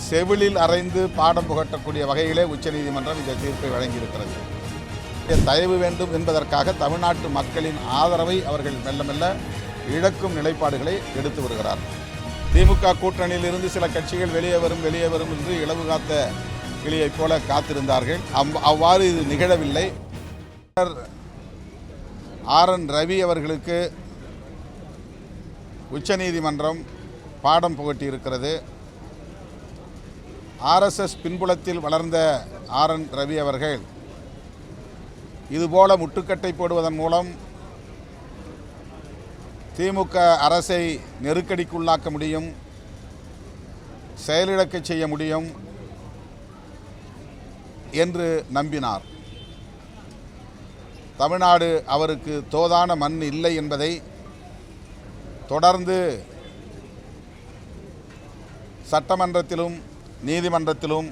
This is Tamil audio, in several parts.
செவிலில் அறைந்து பாடம் புகட்டக்கூடிய வகையிலே உச்சநீதிமன்றம் இந்த தீர்ப்பை வழங்கியிருக்கிறது. தயவு வேண்டும் என்பதற்காக தமிழ்நாட்டு மக்களின் ஆதரவை அவர்கள் மெல்ல மெல்ல இழக்கும் நிலைப்பாடுகளை எடுத்து வருகிறார்கள். திமுக கூட்டணியிலிருந்து சில கட்சிகள் வெளியே வரும் என்று இலவு காத்த கிளியைப் போல காத்திருந்தார்கள். அவ்வாறு இது நிகழவில்லை. RN ரவி அவர்களுக்கு உச்சநீதிமன்றம் பாடம் புகட்டியிருக்கிறது. RSS பின்புலத்தில் வளர்ந்த RN ரவி அவர்கள் இதுபோல முட்டுக்கட்டை போடுவதன் மூலம் திமுக அரசை நெருக்கடிக்குள்ளாக்க முடியும், செயலிழக்க செய்ய முடியும் என்று நம்பினார். தமிழ்நாடு அவருக்கு தோதான மண் இல்லை என்பதை தொடர்ந்து சட்டமன்றத்திலும் நீதிமன்றத்திலும்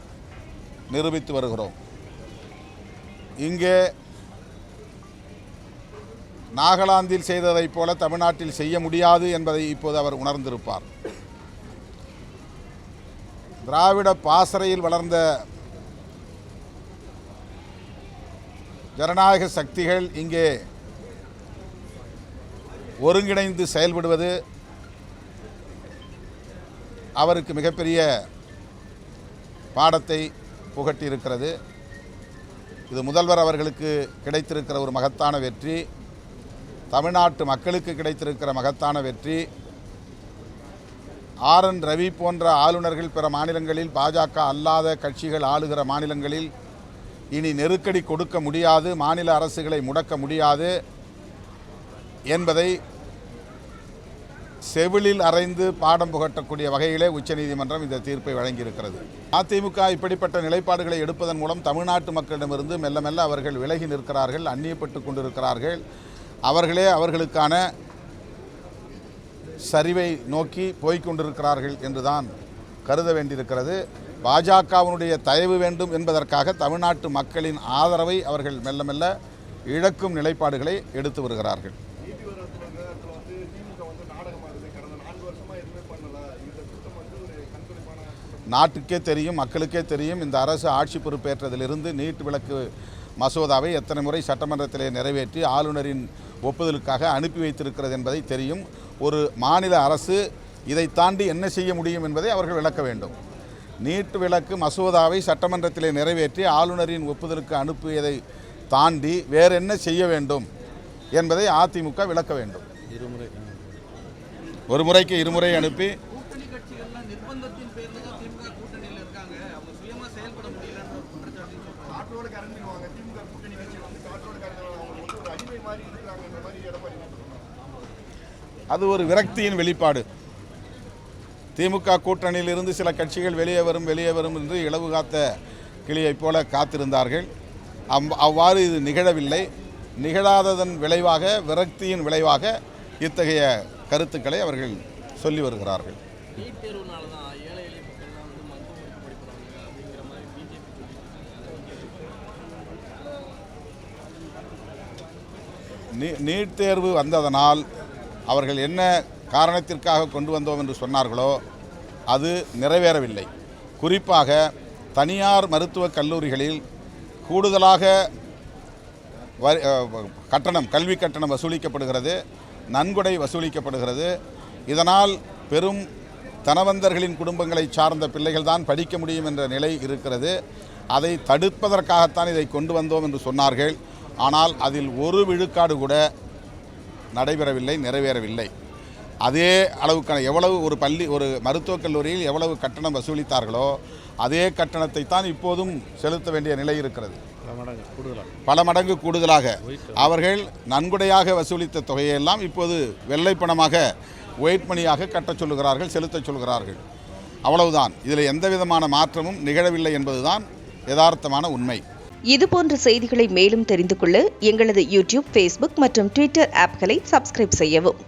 நிரூபித்து வருகிறோம். இங்கே நாகாலாந்தில் செய்ததைப் போல தமிழ்நாட்டில் செய்ய முடியாது என்பதை இப்போது அவர் உணர்ந்திருப்பார். திராவிட பாசறையில் வளர்ந்த ஜனநாயக சக்திகள் இங்கே ஒருங்கிணைந்து செயல்படுவது அவருக்கு மிகப்பெரிய பாடத்தை புகட்டியிருக்கிறது. இது முதல்வர் அவர்களுக்கு கிடைத்திருக்கிற ஒரு மகத்தான வெற்றி, தமிழ்நாட்டு மக்களுக்கு கிடைத்திருக்கிற மகத்தான வெற்றி. RN ரவி போன்ற ஆளுநர்கள் பிற மாநிலங்களில், பாஜக அல்லாத கட்சிகள் ஆளுகிற மாநிலங்களில் இனி நெருக்கடி கொடுக்க முடியாது, மாநில அரசுகளை முடக்க முடியாது என்பதை செவிலில் அறைந்து பாடம் புகட்டக்கூடிய வகையிலே உச்சநீதிமன்றம் இந்த தீர்ப்பை வழங்கியிருக்கிறது. அதிமுக இப்படிப்பட்ட நிலைப்பாடுகளை எடுப்பதன் மூலம் தமிழ்நாட்டு மக்களிடமிருந்து மெல்ல மெல்ல அவர்கள் விலகி நிற்கிறார்கள், அந்நியப்பட்டு கொண்டிருக்கிறார்கள். அவர்களே அவர்களுக்கான சரிவை நோக்கி போய்கொண்டிருக்கிறார்கள் என்றுதான் கருத வேண்டியிருக்கிறது. பாஜகவினுடைய தயவு வேண்டும் என்பதற்காக தமிழ்நாட்டு மக்களின் ஆதரவை அவர்கள் மெல்ல மெல்ல இழக்கும் நிலைப்பாடுகளை எடுத்து வருகிறார்கள். நாட்டுக்கே தெரியும், மக்களுக்கே தெரியும், இந்த அரசு ஆட்சி பொறுப்பேற்றதிலிருந்து நீட் விலக்கு மசோதாவை எத்தனை முறை சட்டமன்றத்திலே நிறைவேற்றி ஆளுநரின் ஒப்புதலுக்காக அனுப்பி வைத்திருக்கிறது என்பதை தெரியும். ஒரு மாநில அரசு இதை தாண்டி என்ன செய்ய முடியும் என்பதை அவர்கள் விளக்க வேண்டும். நீட் விலக்கு மசோதாவை சட்டமன்றத்திலே நிறைவேற்றி ஆளுநரின் ஒப்புதலுக்கு அனுப்பியதை தாண்டி வேறு என்ன செய்ய வேண்டும் என்பதை அதிமுக விளக்க வேண்டும். ஒரு முறைக்கு இருமுறை அனுப்பி அது ஒரு விரக்தியின் வெளிப்பாடு. திமுக கூட்டணியிலிருந்து சில கட்சிகள் வெளியே வரும் என்று இலவு காத்த கிளியைப் போல காத்திருந்தார்கள். அவ்வாறு இது நிகழவில்லை. நிகழாததன் விளைவாக, விரக்தியின் விளைவாக இத்தகைய கருத்துக்களை அவர்கள் சொல்லி வருகிறார்கள். நீட் தேர்வு வந்ததனால் அவர்கள் என்ன காரணத்திற்காக கொண்டு வந்தோம் என்று சொன்னார்களோ அது நிறைவேறவில்லை. குறிப்பாக தனியார் மருத்துவக் கல்லூரிகளில் கூடுதலாக கல்வி கட்டணம் வசூலிக்கப்படுகிறது, நன்கொடை வசூலிக்கப்படுகிறது. இதனால் பெரும் தனவந்தர்களின் குடும்பங்களை சார்ந்த பிள்ளைகள் தான் படிக்க முடியும் என்ற நிலை இருக்கிறது. அதை தடுப்பதற்காகத்தான் இதை கொண்டு வந்தோம் என்று சொன்னார்கள். ஆனால் அதில் ஒரு விழுக்காடு கூட நடைபெறவில்லை, நிறைவேறவில்லை. அதே அளவுக்கான ஒரு மருத்துவக் கல்லூரியில் எவ்வளவு கட்டணம் வசூலித்தார்களோ அதே கட்டணத்தை தான் இப்போதும் செலுத்த வேண்டிய நிலை இருக்கிறது. பல மடங்கு கூடுதலாக அவர்கள் நன்கொடையாக வசூலித்த தொகையெல்லாம் இப்போது வெள்ளை பணமாக, ஒயிட் மணியாக கட்டச் சொல்லுகிறார்கள், செலுத்தச் சொல்கிறார்கள். அவ்வளவுதான். இதில் எந்த விதமான மாற்றமும் நிகழவில்லை என்பதுதான் யதார்த்தமான உண்மை. இதுபோன்ற செய்திகளை மேலும் தெரிந்து கொள்ள எங்களது யூடியூப், ஃபேஸ்புக் மற்றும் ட்விட்டர் ஆப்களை சப்ஸ்கிரைப் செய்யவும்.